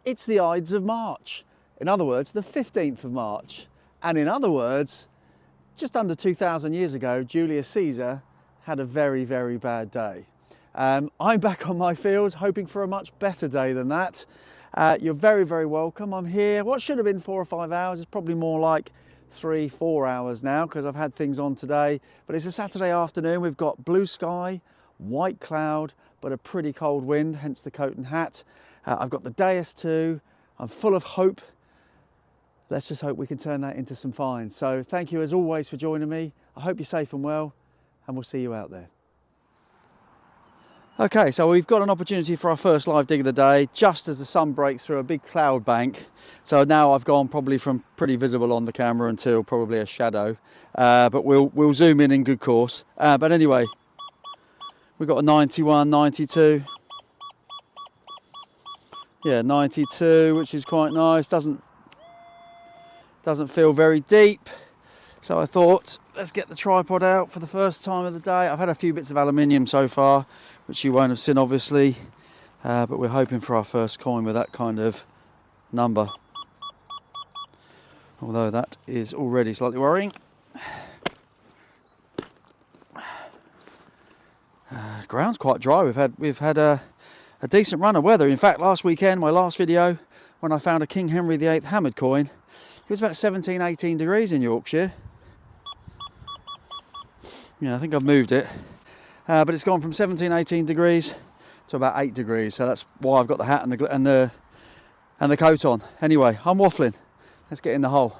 It's the Ides of March. In other words, the 15th of March. And in other words, just under 2,000 years ago, Julius Caesar had a very, very bad day. I'm back on my field, hoping for a much better day than that. You're very, very welcome. I'm here. What should have been 4 or 5 hours is probably more like 3, 4 hours now, because I've had things on today. But it's a Saturday afternoon. We've got blue sky, white cloud, but a pretty cold wind, hence the coat and hat. I've got the Deus too. I'm full of hope. Let's just hope we can turn that into some finds. So thank you as always for joining me. I hope you're safe and well, and we'll see you out there. Okay, so we've got an opportunity for our first live dig of the day, just as the sun breaks through a big cloud bank. So now I've gone probably from pretty visible on the camera until probably a shadow, but we'll zoom in good course. But anyway, we've got a 91, 92. Yeah, 92, which is quite nice. Doesn't feel very deep. So I thought, let's get the tripod out for the first time of the day. I've had a few bits of aluminium so far, which you won't have seen obviously, but we're hoping for our first coin with that kind of number. Although that is already slightly worrying. Ground's quite dry. We've had a decent run of weather. In fact, last weekend, my last video, when I found a King Henry VIII hammered coin, it was about 17, 18 degrees in Yorkshire. Yeah, I think I've moved it. But it's gone from 17, 18 degrees to about 8 degrees. So that's why I've got the hat and the coat on. Anyway, I'm waffling. Let's get in the hole.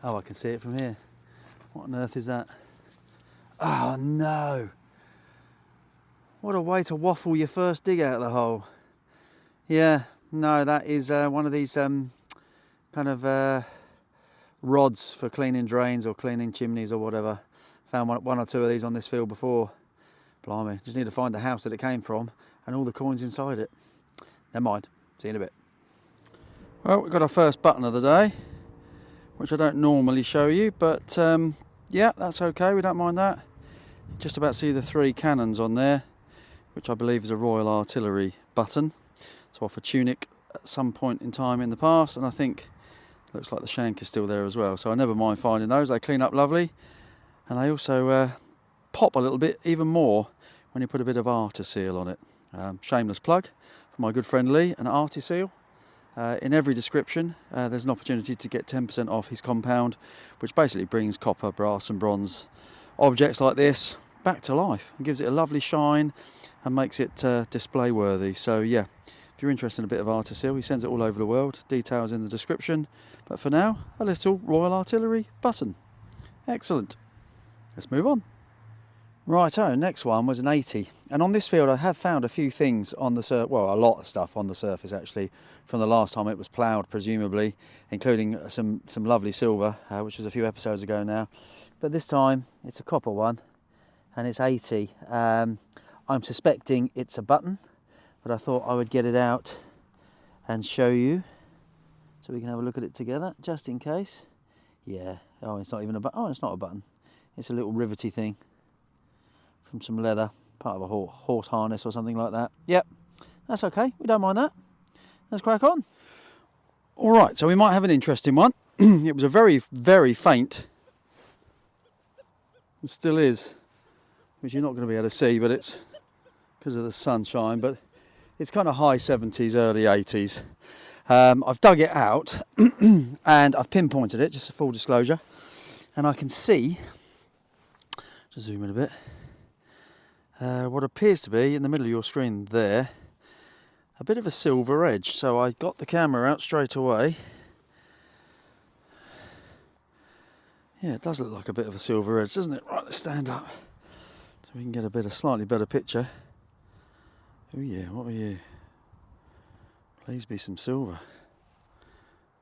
Oh, I can see it from here. What on earth is that? Oh no. What a way to waffle your first dig out of the hole. Yeah, no, that is one of these kind of rods for cleaning drains or cleaning chimneys or whatever. Found one or two of these on this field before. Blimey, just need to find the house that it came from and all the coins inside it. Never mind, see you in a bit. Well, we've got our first button of the day, which I don't normally show you, but yeah, that's okay, we don't mind that. Just about see the 3 cannons on there, which I believe is a Royal Artillery button. So off a tunic at some point in time in the past, and I think it looks like the shank is still there as well. So I never mind finding those. They clean up lovely, and they also pop a little bit even more when you put a bit of Artefacts on it. Shameless plug for my good friend Lee, an Artefacts. In every description, there's an opportunity to get 10% off his compound, which basically brings copper, brass, and bronze objects like this back to life and gives it a lovely shine and makes it display worthy. So yeah, if you're interested in a bit of Artefacts, he sends it all over the world. Details in the description. But for now, a little Royal Artillery button. Excellent. Let's move on. Righto, next one was an 80. And on this field I have found a few things on the surface, well, a lot of stuff on the surface actually, from the last time it was ploughed presumably, including some lovely silver, which was a few episodes ago now. But this time it's a copper one, and it's 80. I'm suspecting it's a button, but I thought I would get it out and show you so we can have a look at it together, just in case. Yeah, oh, it's not even a button. Oh, it's not a button. It's a little rivety thing from some leather, part of a horse harness or something like that. Yep, that's okay, we don't mind that. Let's crack on. All right, so we might have an interesting one. It was a very, very faint, it still is, which you're not going to be able to see, but it's because of the sunshine, but it's kind of high 70s, early 80s. I've dug it out and I've pinpointed it, just a full disclosure, and I can see, just zoom in a bit, what appears to be in the middle of your screen there, a bit of a silver edge. So I got the camera out straight away. Yeah, it does look like a bit of a silver edge, doesn't it? Right, let's stand up so we can get a slightly better picture. Oh yeah, what are you? Please be some silver.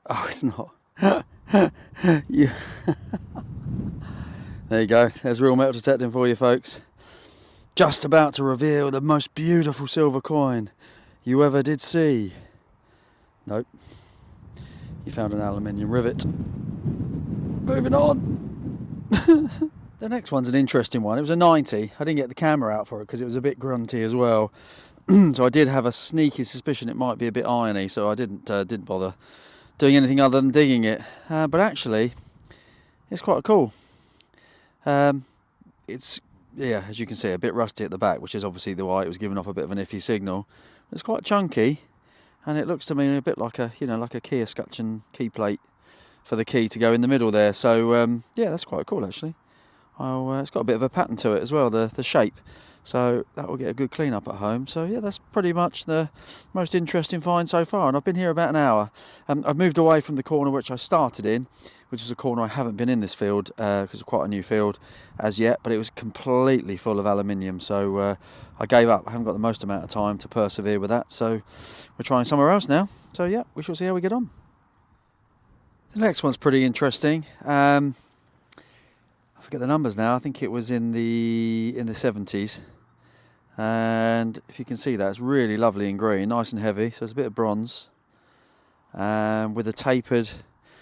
Oh, it's not. You. There you go, there's real metal detecting for you folks. Just about to reveal the most beautiful silver coin you ever did see. Nope. You found an aluminium rivet. Moving on. The next one's an interesting one. It was a 90. I didn't get the camera out for it because it was a bit grunty as well. So I did have a sneaky suspicion it might be a bit irony, so I didn't bother doing anything other than digging it. But actually, it's quite cool. It's, yeah, as you can see, a bit rusty at the back, which is obviously the why it was giving off a bit of an iffy signal. It's quite chunky, and it looks to me a bit like a, like a key escutcheon key plate for the key to go in the middle there. So yeah, that's quite cool actually. It's got a bit of a pattern to it as well, the shape. So that will get a good clean up at home. So yeah, that's pretty much the most interesting find so far. And I've been here about an hour. I've moved away from the corner which I started in, which is a corner I haven't been in this field because it's quite a new field as yet. But it was completely full of aluminium. So I gave up. I haven't got the most amount of time to persevere with that. So we're trying somewhere else now. So yeah, we shall see how we get on. The next one's pretty interesting. I forget the numbers now. I think it was in the 70s. And if you can see that, it's really lovely and green, nice and heavy. So it's a bit of bronze with a tapered.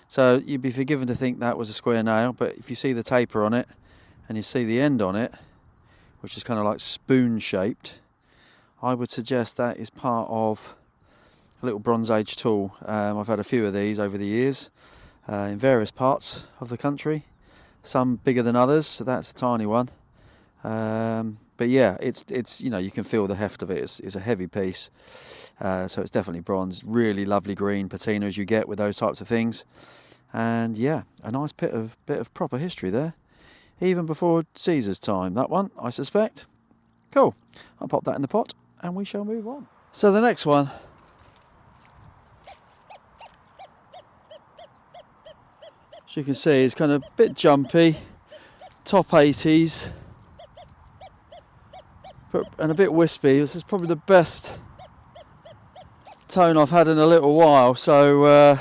So you'd be forgiven to think that was a square nail, but if you see the taper on it and you see the end on it, which is kind of like spoon shaped, I would suggest that is part of a little Bronze Age tool. I've had a few of these over the years in various parts of the country. Some bigger than others, so that's a tiny one. But yeah, it's you can feel the heft of it. It's a heavy piece, so it's definitely bronze. Really lovely green patina as you get with those types of things, and yeah, a nice bit of proper history there, even before Caesar's time. That one, I suspect. Cool. I'll pop that in the pot, and we shall move on. So the next one. As you can see, it's kind of a bit jumpy, top 80s, and a bit wispy. This is probably the best tone I've had in a little while. So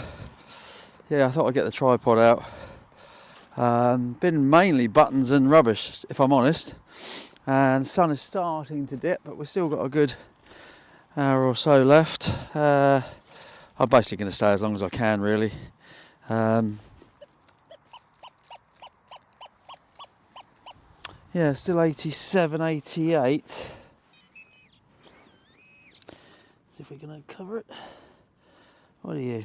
yeah, I thought I'd get the tripod out. Been mainly buttons and rubbish, if I'm honest. And the sun is starting to dip, but we've still got a good hour or so left. I'm basically going to stay as long as I can, really. Yeah, still 87, 88. See if we're going to cover it. What are you?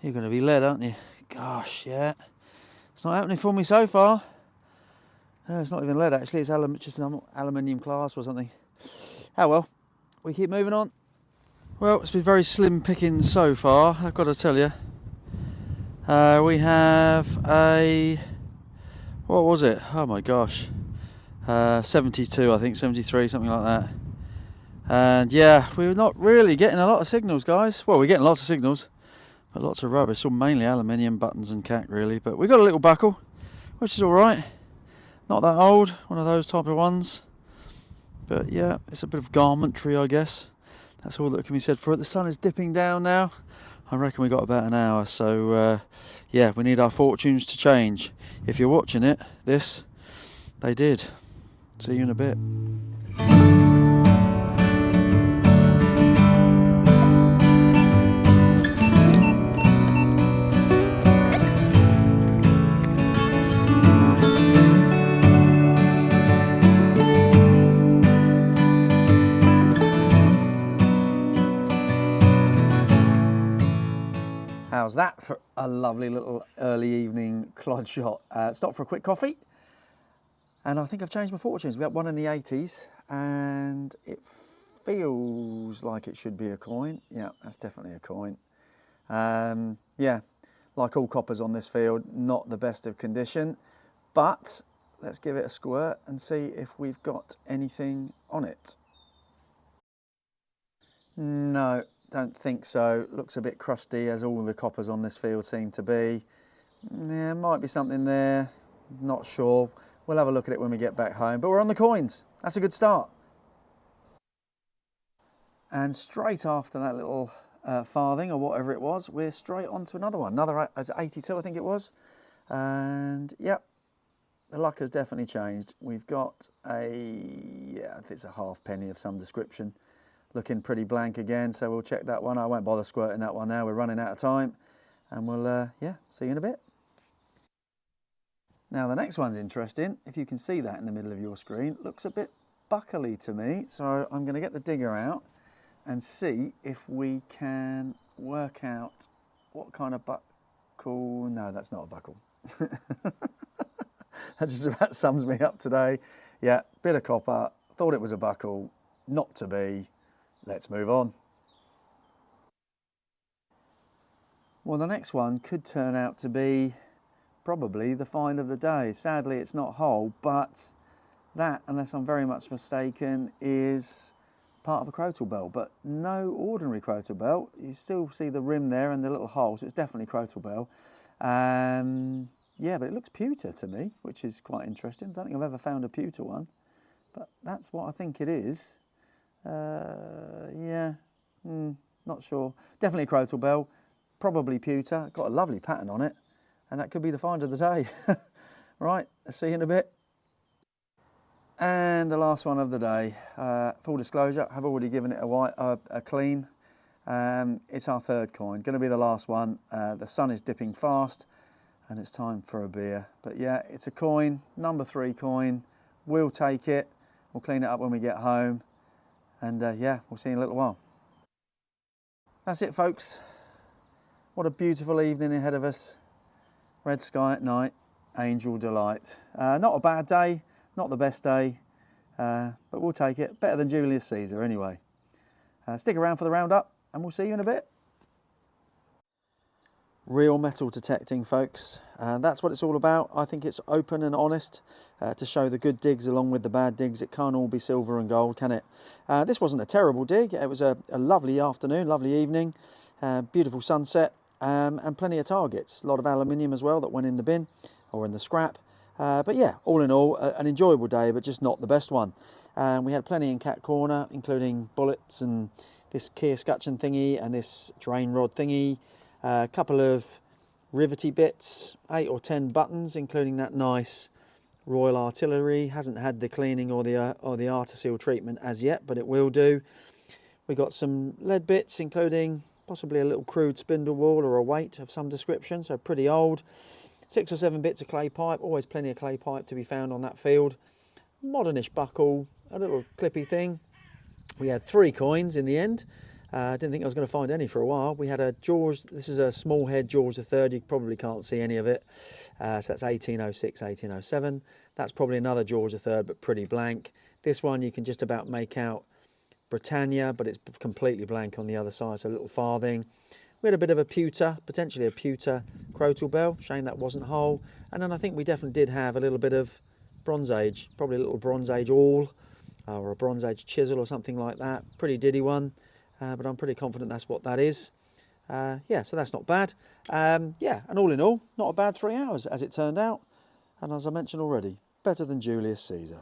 You're going to be lead, aren't you? Gosh, yeah. It's not happening for me so far. It's not even lead, actually. It's just an aluminium clasp or something. Oh well, we keep moving on. Well, it's been very slim pickings so far, I've got to tell you. We have a... What was it? Oh my gosh. 72, I think, 73, something like that. And yeah, we're not really getting a lot of signals, guys. Well, we're getting lots of signals, but lots of rubbish. All mainly aluminium, buttons and cack, really. But we got a little buckle, which is all right. Not that old, one of those type of ones. But yeah, it's a bit of garmentry, I guess. That's all that can be said for it. The sun is dipping down now. I reckon we got about an hour, so yeah, we need our fortunes to change. If you're watching it, they did. See you in a bit. How's that for a lovely little early evening clod shot? Stopped for a quick coffee, and I think I've changed my fortunes. We got one in the 80s, and it feels like it should be a coin. Yeah, that's definitely a coin. Yeah, like all coppers on this field, not the best of condition, but let's give it a squirt and see if we've got anything on it. No. Don't think so. Looks a bit crusty, as all the coppers on this field seem to be. Yeah, might be something there. Not sure. We'll have a look at it when we get back home. But we're on the coins. That's a good start. And straight after that little farthing or whatever it was, we're straight on to another one. Another 82, I think it was. And yep, the luck has definitely changed. We've got yeah, it's a halfpenny of some description. Looking pretty blank again, so we'll check that one. I won't bother squirting that one now. We're running out of time, and we'll yeah, see you in a bit. Now the next one's interesting. If you can see that in the middle of your screen, looks a bit buckly to me, so I'm going to get the digger out and see if we can work out what kind of buckle. No, that's not a buckle. That just about sums me up today. Yeah, bit of copper, thought it was a buckle, not to be. Let's move on. Well, the next one could turn out to be probably the find of the day. Sadly, it's not whole, but that, unless I'm very much mistaken, is part of a crotal bell, but no ordinary crotal bell. You still see the rim there and the little hole, so it's definitely crotal bell. Yeah, but it looks pewter to me, which is quite interesting. I don't think I've ever found a pewter one, but that's what I think it is. Yeah, not sure. Definitely a crotal bell, probably pewter. Got a lovely pattern on it, and that could be the find of the day. Right, I'll see you in a bit. And the last one of the day. Full disclosure, I've already given it a clean. It's our third coin, going to be the last one. The sun is dipping fast, and it's time for a beer. But yeah, it's a coin, number 3 coin. We'll take it. We'll clean it up when we get home. And yeah, we'll see you in a little while. That's it, folks. What a beautiful evening ahead of us. Red sky at night, angel delight. Not a bad day, not the best day, but we'll take it. Better than Julius Caesar anyway. Stick around for the roundup, and we'll see you in a bit. Real metal detecting, folks. That's what it's all about. I think it's open and honest to show the good digs along with the bad digs. It can't all be silver and gold, can it? This wasn't a terrible dig. It was a lovely afternoon, lovely evening, beautiful sunset, and plenty of targets. A lot of aluminium as well that went in the bin or in the scrap. But yeah, all in all, an enjoyable day, but just not the best one. We had plenty in Cat Corner, including bullets and this Keir scutcheon thingy and this drain rod thingy. A couple of rivety bits, 8 or 10 buttons, including that nice Royal Artillery. Hasn't had the cleaning or the Arteseal treatment as yet, but it will do. We got some lead bits, including possibly a little crude spindle whorl or a weight of some description, so pretty old. 6 or 7 bits of clay pipe, always plenty of clay pipe to be found on that field. Modernish buckle, a little clippy thing. We had 3 coins in the end. I didn't think I was going to find any for a while. We had a George, this is a small head George III, you probably can't see any of it. So that's 1806, 1807. That's probably another George III, but pretty blank. This one you can just about make out Britannia, but it's completely blank on the other side, so a little farthing. We had a bit of a pewter, potentially a pewter crotal bell, shame that wasn't whole. And then I think we definitely did have a little bit of Bronze Age, probably a little Bronze Age awl, or a Bronze Age chisel or something like that. Pretty diddy one. But I'm pretty confident that's what that is. Yeah, so that's not bad. Yeah, and all in all, not a bad 3 hours as it turned out. And as I mentioned already, better than Julius Caesar.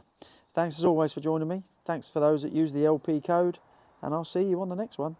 Thanks as always for joining me. Thanks for those that use the LP code. And I'll see you on the next one.